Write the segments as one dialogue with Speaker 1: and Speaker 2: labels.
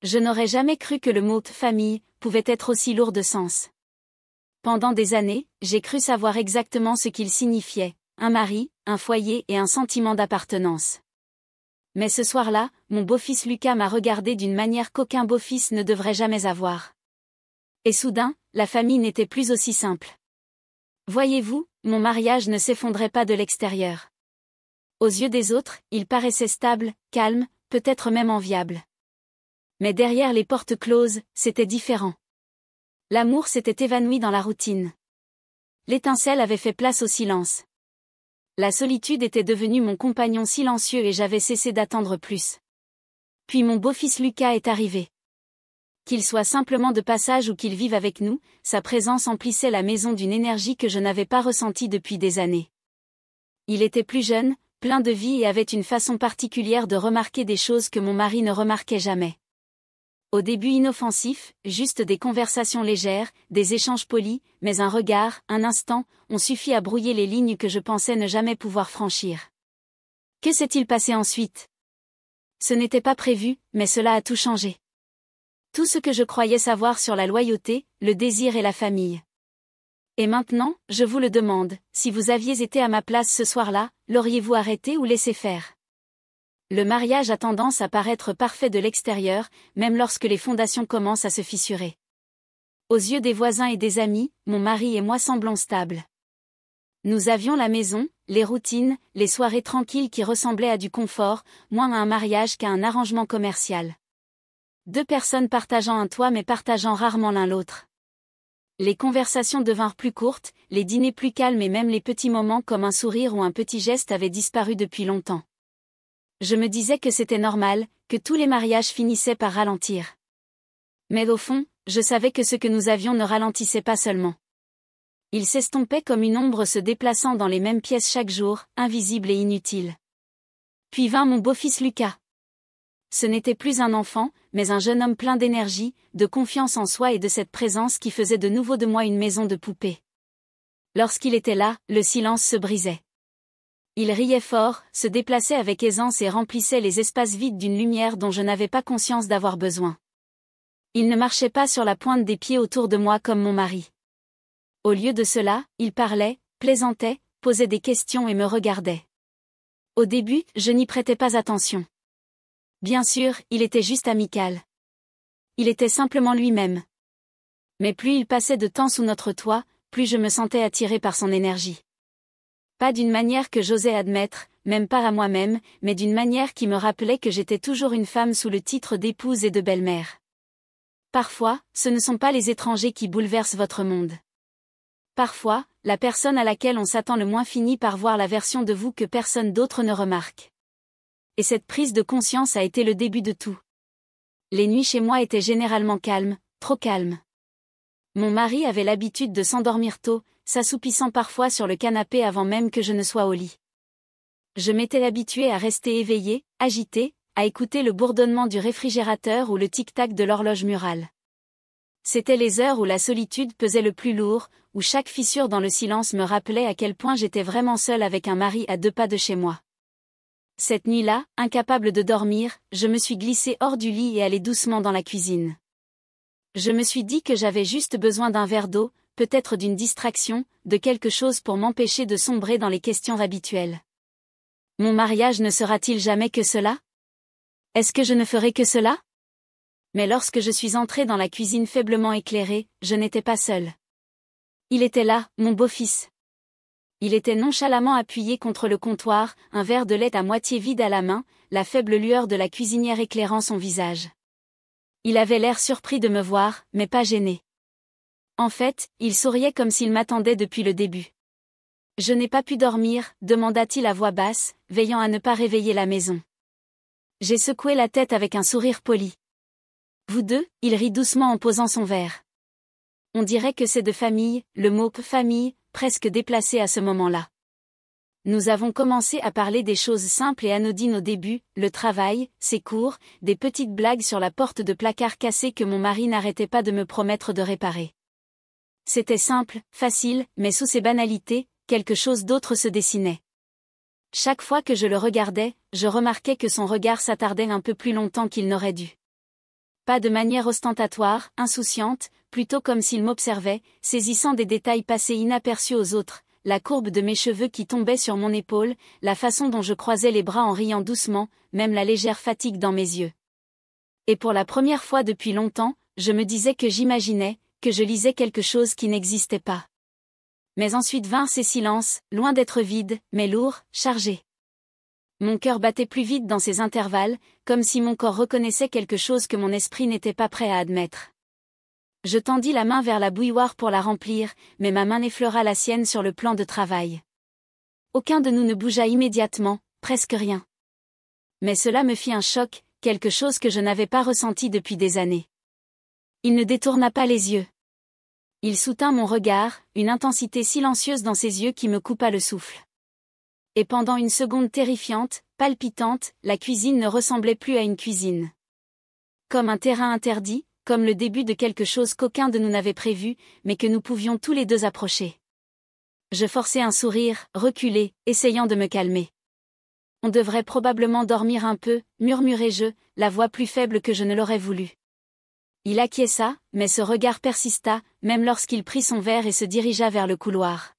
Speaker 1: Je n'aurais jamais cru que le mot « famille » pouvait être aussi lourd de sens. Pendant des années, j'ai cru savoir exactement ce qu'il signifiait, un mari, un foyer et un sentiment d'appartenance. Mais ce soir-là, mon beau-fils Lucas m'a regardé d'une manière qu'aucun beau-fils ne devrait jamais avoir. Et soudain, la famille n'était plus aussi simple. Voyez-vous, mon mariage ne s'effondrait pas de l'extérieur. Aux yeux des autres, il paraissait stable, calme, peut-être même enviable. Mais derrière les portes closes, c'était différent. L'amour s'était évanoui dans la routine. L'étincelle avait fait place au silence. La solitude était devenue mon compagnon silencieux et j'avais cessé d'attendre plus. Puis mon beau-fils Lucas est arrivé. Qu'il soit simplement de passage ou qu'il vive avec nous, sa présence emplissait la maison d'une énergie que je n'avais pas ressentie depuis des années. Il était plus jeune, plein de vie et avait une façon particulière de remarquer des choses que mon mari ne remarquait jamais. Au début inoffensif, juste des conversations légères, des échanges polis, mais un regard, un instant, ont suffi à brouiller les lignes que je pensais ne jamais pouvoir franchir. Que s'est-il passé ensuite? Ce n'était pas prévu, mais cela a tout changé. Tout ce que je croyais savoir sur la loyauté, le désir et la famille. Et maintenant, je vous le demande, si vous aviez été à ma place ce soir-là, l'auriez-vous arrêté ou laissé faire? Le mariage a tendance à paraître parfait de l'extérieur, même lorsque les fondations commencent à se fissurer. Aux yeux des voisins et des amis, mon mari et moi semblons stables. Nous avions la maison, les routines, les soirées tranquilles qui ressemblaient à du confort, moins à un mariage qu'à un arrangement commercial. Deux personnes partageant un toit mais partageant rarement l'un l'autre. Les conversations devinrent plus courtes, les dîners plus calmes et même les petits moments comme un sourire ou un petit geste avaient disparu depuis longtemps. Je me disais que c'était normal, que tous les mariages finissaient par ralentir. Mais au fond, je savais que ce que nous avions ne ralentissait pas seulement. Il s'estompait comme une ombre se déplaçant dans les mêmes pièces chaque jour, invisible et inutile. Puis vint mon beau-fils Lucas. Ce n'était plus un enfant, mais un jeune homme plein d'énergie, de confiance en soi et de cette présence qui faisait de nouveau de moi une maison de poupée. Lorsqu'il était là, le silence se brisait. Il riait fort, se déplaçait avec aisance et remplissait les espaces vides d'une lumière dont je n'avais pas conscience d'avoir besoin. Il ne marchait pas sur la pointe des pieds autour de moi comme mon mari. Au lieu de cela, il parlait, plaisantait, posait des questions et me regardait. Au début, je n'y prêtais pas attention. Bien sûr, il était juste amical. Il était simplement lui-même. Mais plus il passait de temps sous notre toit, plus je me sentais attirée par son énergie. Pas d'une manière que j'osais admettre, même pas à moi-même, mais d'une manière qui me rappelait que j'étais toujours une femme sous le titre d'épouse et de belle-mère. Parfois, ce ne sont pas les étrangers qui bouleversent votre monde. Parfois, la personne à laquelle on s'attend le moins finit par voir la version de vous que personne d'autre ne remarque. Et cette prise de conscience a été le début de tout. Les nuits chez moi étaient généralement calmes, trop calmes. Mon mari avait l'habitude de s'endormir tôt, s'assoupissant parfois sur le canapé avant même que je ne sois au lit. Je m'étais habituée à rester éveillée, agitée, à écouter le bourdonnement du réfrigérateur ou le tic-tac de l'horloge murale. C'étaient les heures où la solitude pesait le plus lourd, où chaque fissure dans le silence me rappelait à quel point j'étais vraiment seule avec un mari à 2 pas de chez moi. Cette nuit-là, incapable de dormir, je me suis glissée hors du lit et allée doucement dans la cuisine. Je me suis dit que j'avais juste besoin d'un verre d'eau, peut-être d'une distraction, de quelque chose pour m'empêcher de sombrer dans les questions habituelles. Mon mariage ne sera-t-il jamais que cela? Est-ce que je ne ferai que cela? Mais lorsque je suis entrée dans la cuisine faiblement éclairée, je n'étais pas seule. Il était là, mon beau-fils. Il était nonchalamment appuyé contre le comptoir, un verre de lait à moitié vide à la main, la faible lueur de la cuisinière éclairant son visage. Il avait l'air surpris de me voir, mais pas gêné. En fait, il souriait comme s'il m'attendait depuis le début. « Je n'ai pas pu dormir », demanda-t-il à voix basse, veillant à ne pas réveiller la maison. J'ai secoué la tête avec un sourire poli. « Vous deux ?» Il rit doucement en posant son verre. On dirait que c'est de famille, le mot « famille », presque déplacé à ce moment-là. Nous avons commencé à parler des choses simples et anodines au début, le travail, ses cours, des petites blagues sur la porte de placard cassée que mon mari n'arrêtait pas de me promettre de réparer. C'était simple, facile, mais sous ces banalités, quelque chose d'autre se dessinait. Chaque fois que je le regardais, je remarquais que son regard s'attardait un peu plus longtemps qu'il n'aurait dû. Pas de manière ostentatoire, insouciante, plutôt comme s'il m'observait, saisissant des détails passés inaperçus aux autres, la courbe de mes cheveux qui tombaient sur mon épaule, la façon dont je croisais les bras en riant doucement, même la légère fatigue dans mes yeux. Et pour la première fois depuis longtemps, je me disais que j'imaginais, que je lisais quelque chose qui n'existait pas. Mais ensuite vinrent ces silences, loin d'être vides, mais lourds, chargés. Mon cœur battait plus vite dans ces intervalles, comme si mon corps reconnaissait quelque chose que mon esprit n'était pas prêt à admettre. Je tendis la main vers la bouilloire pour la remplir, mais ma main n'effleura la sienne sur le plan de travail. Aucun de nous ne bougea immédiatement, presque rien. Mais cela me fit un choc, quelque chose que je n'avais pas ressenti depuis des années. Il ne détourna pas les yeux. Il soutint mon regard, une intensité silencieuse dans ses yeux qui me coupa le souffle. Et pendant une seconde terrifiante, palpitante, la cuisine ne ressemblait plus à une cuisine. Comme un terrain interdit, comme le début de quelque chose qu'aucun de nous n'avait prévu, mais que nous pouvions tous les deux approcher. Je forçai un sourire, reculé, essayant de me calmer. On devrait probablement dormir un peu, murmurai-je, la voix plus faible que je ne l'aurais voulu. Il acquiesça, mais ce regard persista, même lorsqu'il prit son verre et se dirigea vers le couloir.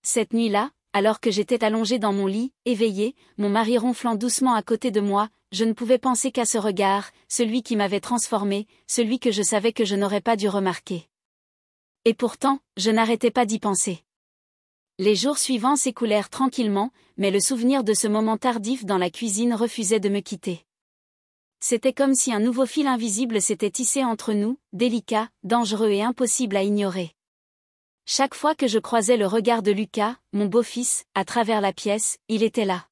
Speaker 1: Cette nuit-là, alors que j'étais allongé dans mon lit, éveillé, mon mari ronflant doucement à côté de moi, je ne pouvais penser qu'à ce regard, celui qui m'avait transformé, celui que je savais que je n'aurais pas dû remarquer. Et pourtant, je n'arrêtais pas d'y penser. Les jours suivants s'écoulèrent tranquillement, mais le souvenir de ce moment tardif dans la cuisine refusait de me quitter. C'était comme si un nouveau fil invisible s'était tissé entre nous, délicat, dangereux et impossible à ignorer. Chaque fois que je croisais le regard de Lucas, mon beau-fils, à travers la pièce, il était là.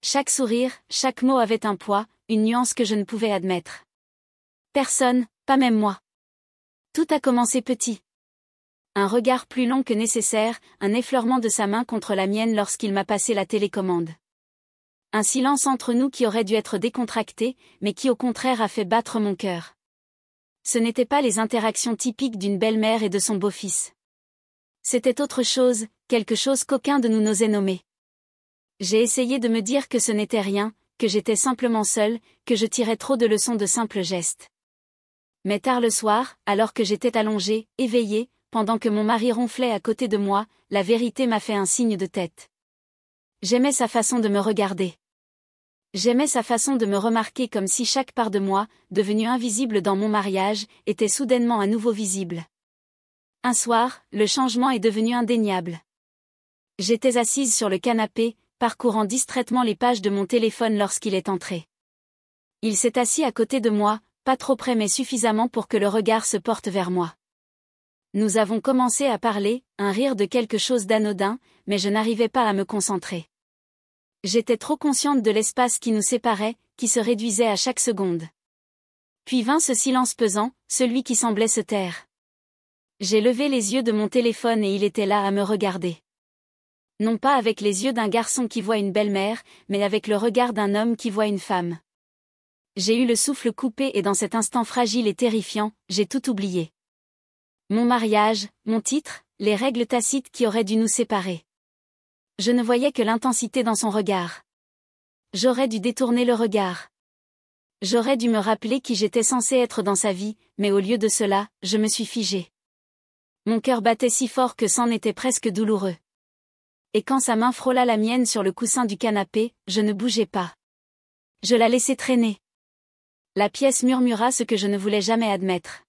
Speaker 1: Chaque sourire, chaque mot avait un poids, une nuance que je ne pouvais admettre. Personne, pas même moi. Tout a commencé petit. Un regard plus long que nécessaire, un effleurement de sa main contre la mienne lorsqu'il m'a passé la télécommande. Un silence entre nous qui aurait dû être décontracté, mais qui au contraire a fait battre mon cœur. Ce n'étaient pas les interactions typiques d'une belle-mère et de son beau-fils. C'était autre chose, quelque chose qu'aucun de nous n'osait nommer. J'ai essayé de me dire que ce n'était rien, que j'étais simplement seule, que je tirais trop de leçons de simples gestes. Mais tard le soir, alors que j'étais allongée, éveillée, pendant que mon mari ronflait à côté de moi, la vérité m'a fait un signe de tête. J'aimais sa façon de me regarder. J'aimais sa façon de me remarquer comme si chaque part de moi, devenue invisible dans mon mariage, était soudainement à nouveau visible. Un soir, le changement est devenu indéniable. J'étais assise sur le canapé, parcourant distraitement les pages de mon téléphone lorsqu'il est entré. Il s'est assis à côté de moi, pas trop près mais suffisamment pour que le regard se porte vers moi. Nous avons commencé à parler, un rire de quelque chose d'anodin, mais je n'arrivais pas à me concentrer. J'étais trop consciente de l'espace qui nous séparait, qui se réduisait à chaque seconde. Puis vint ce silence pesant, celui qui semblait se taire. J'ai levé les yeux de mon téléphone et il était là à me regarder. Non pas avec les yeux d'un garçon qui voit une belle-mère, mais avec le regard d'un homme qui voit une femme. J'ai eu le souffle coupé et dans cet instant fragile et terrifiant, j'ai tout oublié. Mon mariage, mon titre, les règles tacites qui auraient dû nous séparer. Je ne voyais que l'intensité dans son regard. J'aurais dû détourner le regard. J'aurais dû me rappeler qui j'étais censée être dans sa vie, mais au lieu de cela, je me suis figée. Mon cœur battait si fort que c'en était presque douloureux. Et quand sa main frôla la mienne sur le coussin du canapé, je ne bougeais pas. Je la laissai traîner. La pièce murmura ce que je ne voulais jamais admettre.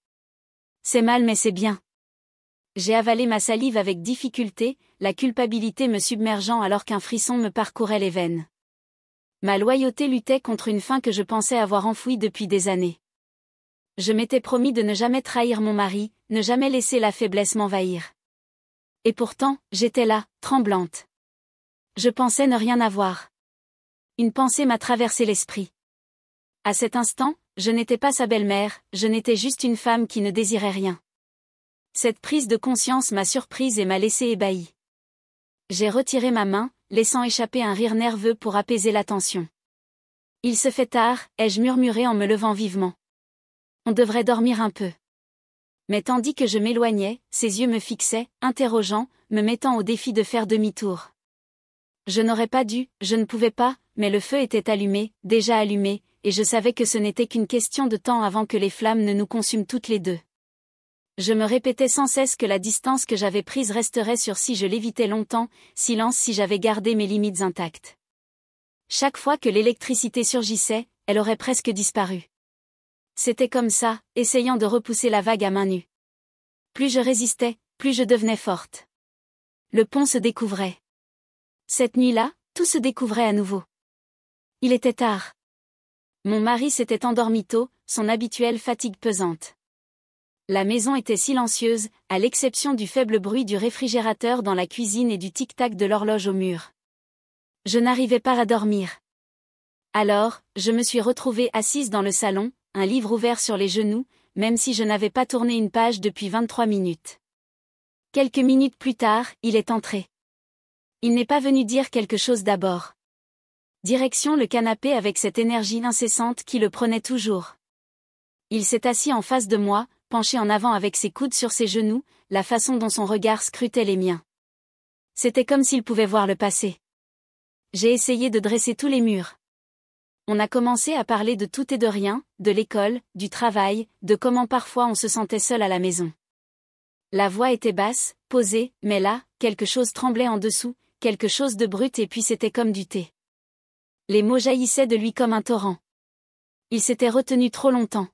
Speaker 1: C'est mal mais c'est bien. J'ai avalé ma salive avec difficulté, la culpabilité me submergeant alors qu'un frisson me parcourait les veines. Ma loyauté luttait contre une faim que je pensais avoir enfouie depuis des années. Je m'étais promis de ne jamais trahir mon mari, ne jamais laisser la faiblesse m'envahir. Et pourtant, j'étais là, tremblante. Je pensais ne rien avoir. Une pensée m'a traversé l'esprit. À cet instant, je n'étais pas sa belle-mère, je n'étais juste une femme qui ne désirait rien. Cette prise de conscience m'a surprise et m'a laissée ébahie. J'ai retiré ma main, laissant échapper un rire nerveux pour apaiser la tension. Il se fait tard, ai-je murmuré en me levant vivement. On devrait dormir un peu. Mais tandis que je m'éloignais, ses yeux me fixaient, interrogeant, me mettant au défi de faire demi-tour. Je n'aurais pas dû, je ne pouvais pas, mais le feu était allumé, déjà allumé, et je savais que ce n'était qu'une question de temps avant que les flammes ne nous consument toutes les deux. Je me répétais sans cesse que la distance que j'avais prise resterait sûre si je l'évitais longtemps, silence si j'avais gardé mes limites intactes. Chaque fois que l'électricité surgissait, elle aurait presque disparu. C'était comme ça, essayant de repousser la vague à main nue. Plus je résistais, plus je devenais forte. Le pont se découvrait. Cette nuit-là, tout se découvrait à nouveau. Il était tard. Mon mari s'était endormi tôt, son habituelle fatigue pesante. La maison était silencieuse, à l'exception du faible bruit du réfrigérateur dans la cuisine et du tic-tac de l'horloge au mur. Je n'arrivais pas à dormir. Alors, je me suis retrouvée assise dans le salon, un livre ouvert sur les genoux, même si je n'avais pas tourné une page depuis 23 minutes. Quelques minutes plus tard, il est entré. Il n'est pas venu dire quelque chose d'abord. Direction le canapé avec cette énergie incessante qui le prenait toujours. Il s'est assis en face de moi, penché en avant avec ses coudes sur ses genoux, la façon dont son regard scrutait les miens. C'était comme s'il pouvait voir le passé. J'ai essayé de dresser tous les murs. On a commencé à parler de tout et de rien, de l'école, du travail, de comment parfois on se sentait seul à la maison. La voix était basse, posée, mais là, quelque chose tremblait en dessous, quelque chose de brut et puis c'était comme du thé. Les mots jaillissaient de lui comme un torrent. Il s'était retenu trop longtemps.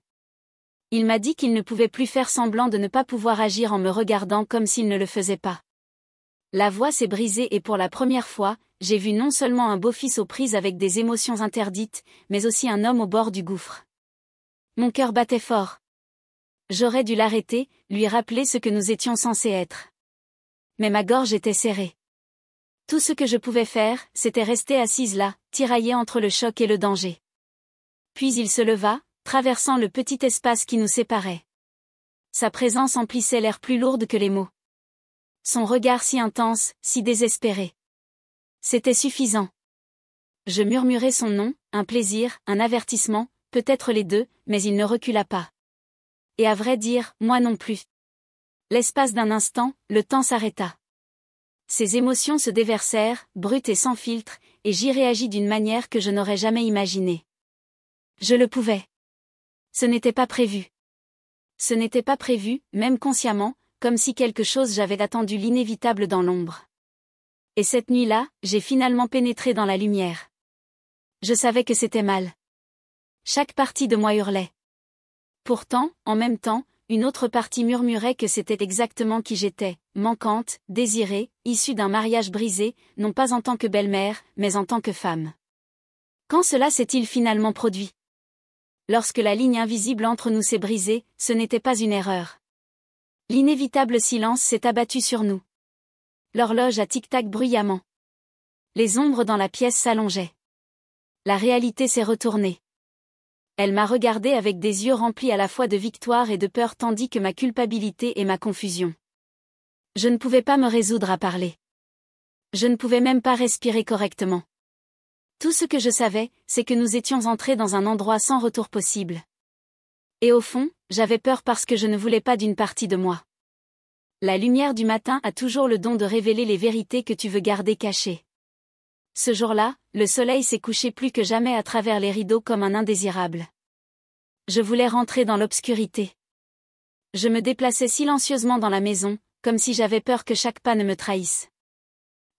Speaker 1: Il m'a dit qu'il ne pouvait plus faire semblant de ne pas pouvoir agir en me regardant comme s'il ne le faisait pas. La voix s'est brisée et pour la première fois, j'ai vu non seulement un beau-fils aux prises avec des émotions interdites, mais aussi un homme au bord du gouffre. Mon cœur battait fort. J'aurais dû l'arrêter, lui rappeler ce que nous étions censés être. Mais ma gorge était serrée. Tout ce que je pouvais faire, c'était rester assise là, tiraillée entre le choc et le danger. Puis il se leva, traversant le petit espace qui nous séparait. Sa présence emplissait l'air plus lourde que les mots. Son regard si intense, si désespéré. C'était suffisant. Je murmurai son nom, un plaisir, un avertissement, peut-être les deux, mais il ne recula pas. Et à vrai dire, moi non plus. L'espace d'un instant, le temps s'arrêta. Ses émotions se déversèrent, brutes et sans filtre, et j'y réagis d'une manière que je n'aurais jamais imaginée. Je le pouvais. Ce n'était pas prévu. Ce n'était pas prévu, même consciemment, comme si quelque chose j'avais attendu l'inévitable dans l'ombre. Et cette nuit-là, j'ai finalement pénétré dans la lumière. Je savais que c'était mal. Chaque partie de moi hurlait. Pourtant, en même temps, une autre partie murmurait que c'était exactement qui j'étais, manquante, désirée, issue d'un mariage brisé, non pas en tant que belle-mère, mais en tant que femme. Quand cela s'est-il finalement produit? Lorsque la ligne invisible entre nous s'est brisée, ce n'était pas une erreur. L'inévitable silence s'est abattu sur nous. L'horloge a tic-tac bruyamment. Les ombres dans la pièce s'allongeaient. La réalité s'est retournée. Elle m'a regardé avec des yeux remplis à la fois de victoire et de peur tandis que ma culpabilité et ma confusion. Je ne pouvais pas me résoudre à parler. Je ne pouvais même pas respirer correctement. Tout ce que je savais, c'est que nous étions entrés dans un endroit sans retour possible. Et au fond, j'avais peur parce que je ne voulais pas d'une partie de moi. La lumière du matin a toujours le don de révéler les vérités que tu veux garder cachées. Ce jour-là, le soleil s'est couché plus que jamais à travers les rideaux comme un indésirable. Je voulais rentrer dans l'obscurité. Je me déplaçais silencieusement dans la maison, comme si j'avais peur que chaque pas ne me trahisse.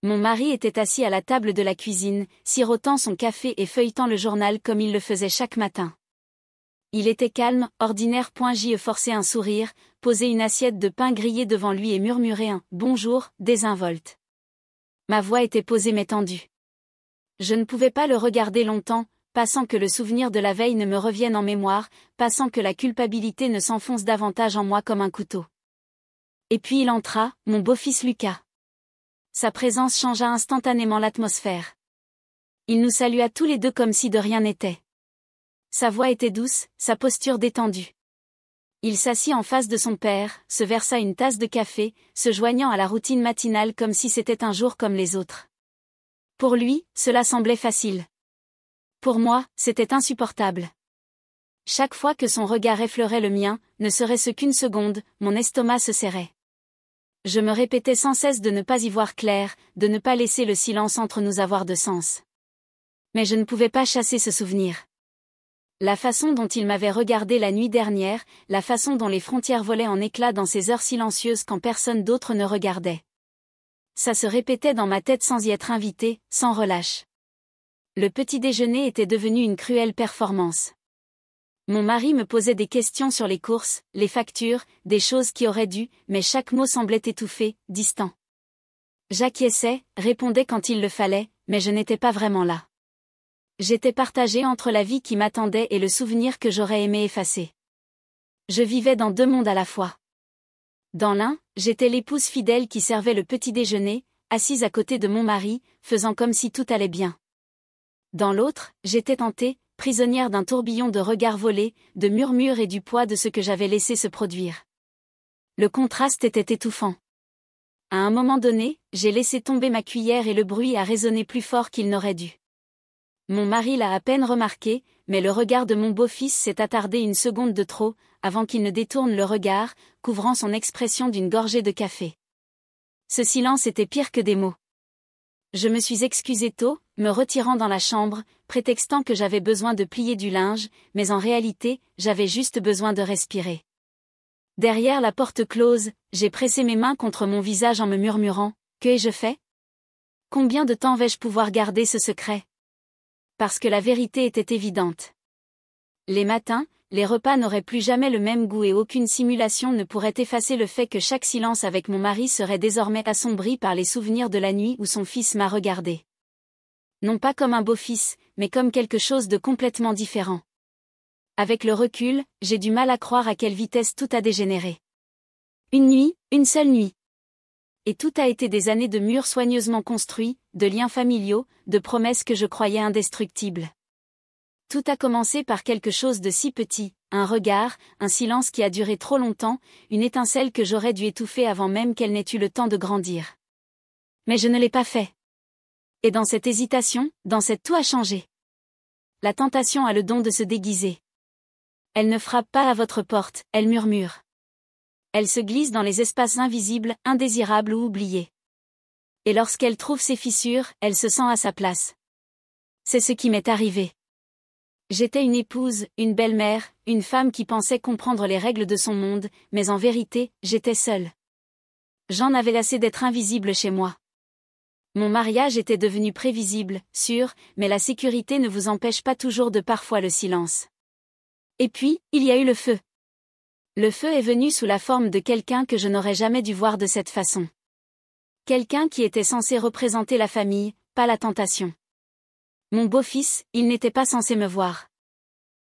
Speaker 1: Mon mari était assis à la table de la cuisine, sirotant son café et feuilletant le journal comme il le faisait chaque matin. Il était calme, ordinaire. J'y forçais un sourire, posait une assiette de pain grillé devant lui et murmurait un « bonjour » désinvolte. Ma voix était posée mais tendue. Je ne pouvais pas le regarder longtemps, pas sans que le souvenir de la veille ne me revienne en mémoire, pas sans que la culpabilité ne s'enfonce davantage en moi comme un couteau. Et puis il entra, mon beau-fils Lucas. Sa présence changea instantanément l'atmosphère. Il nous salua tous les deux comme si de rien n'était. Sa voix était douce, sa posture détendue. Il s'assit en face de son père, se versa une tasse de café, se joignant à la routine matinale comme si c'était un jour comme les autres. Pour lui, cela semblait facile. Pour moi, c'était insupportable. Chaque fois que son regard effleurait le mien, ne serait-ce qu'une seconde, mon estomac se serrait. Je me répétais sans cesse de ne pas y voir clair, de ne pas laisser le silence entre nous avoir de sens. Mais je ne pouvais pas chasser ce souvenir. La façon dont il m'avait regardé la nuit dernière, la façon dont les frontières volaient en éclats dans ces heures silencieuses quand personne d'autre ne regardait. Ça se répétait dans ma tête sans y être invité, sans relâche. Le petit déjeuner était devenu une cruelle performance. Mon mari me posait des questions sur les courses, les factures, des choses qui auraient dû, mais chaque mot semblait étouffé, distant. J'acquiesçais, répondais quand il le fallait, mais je n'étais pas vraiment là. J'étais partagée entre la vie qui m'attendait et le souvenir que j'aurais aimé effacer. Je vivais dans deux mondes à la fois. Dans l'un, j'étais l'épouse fidèle qui servait le petit déjeuner, assise à côté de mon mari, faisant comme si tout allait bien. Dans l'autre, j'étais tentée, prisonnière d'un tourbillon de regards volés, de murmures et du poids de ce que j'avais laissé se produire. Le contraste était étouffant. À un moment donné, j'ai laissé tomber ma cuillère et le bruit a résonné plus fort qu'il n'aurait dû. Mon mari l'a à peine remarqué, mais le regard de mon beau-fils s'est attardé une seconde de trop, avant qu'il ne détourne le regard, couvrant son expression d'une gorgée de café. Ce silence était pire que des mots. Je me suis excusée tôt, me retirant dans la chambre, prétextant que j'avais besoin de plier du linge, mais en réalité, j'avais juste besoin de respirer. Derrière la porte close, j'ai pressé mes mains contre mon visage en me murmurant « Que ai-je fait ? Combien de temps vais-je pouvoir garder ce secret ?» Parce que la vérité était évidente. Les matins, les repas n'auraient plus jamais le même goût et aucune simulation ne pourrait effacer le fait que chaque silence avec mon mari serait désormais assombri par les souvenirs de la nuit où son fils m'a regardé. Non pas comme un beau-fils, mais comme quelque chose de complètement différent. Avec le recul, j'ai du mal à croire à quelle vitesse tout a dégénéré. Une nuit, une seule nuit. Et tout a été des années de murs soigneusement construits, de liens familiaux, de promesses que je croyais indestructibles. Tout a commencé par quelque chose de si petit, un regard, un silence qui a duré trop longtemps, une étincelle que j'aurais dû étouffer avant même qu'elle n'ait eu le temps de grandir. Mais je ne l'ai pas fait. Et dans cette hésitation, dans cette tout a changé. La tentation a le don de se déguiser. Elle ne frappe pas à votre porte, elle murmure. Elle se glisse dans les espaces invisibles, indésirables ou oubliés. Et lorsqu'elle trouve ses fissures, elle se sent à sa place. C'est ce qui m'est arrivé. J'étais une épouse, une belle-mère, une femme qui pensait comprendre les règles de son monde, mais en vérité, j'étais seule. J'en avais assez d'être invisible chez moi. Mon mariage était devenu prévisible, sûr, mais la sécurité ne vous empêche pas toujours de parfois le silence. Et puis, il y a eu le feu. Le feu est venu sous la forme de quelqu'un que je n'aurais jamais dû voir de cette façon. Quelqu'un qui était censé représenter la famille, pas la tentation. Mon beau-fils, il n'était pas censé me voir.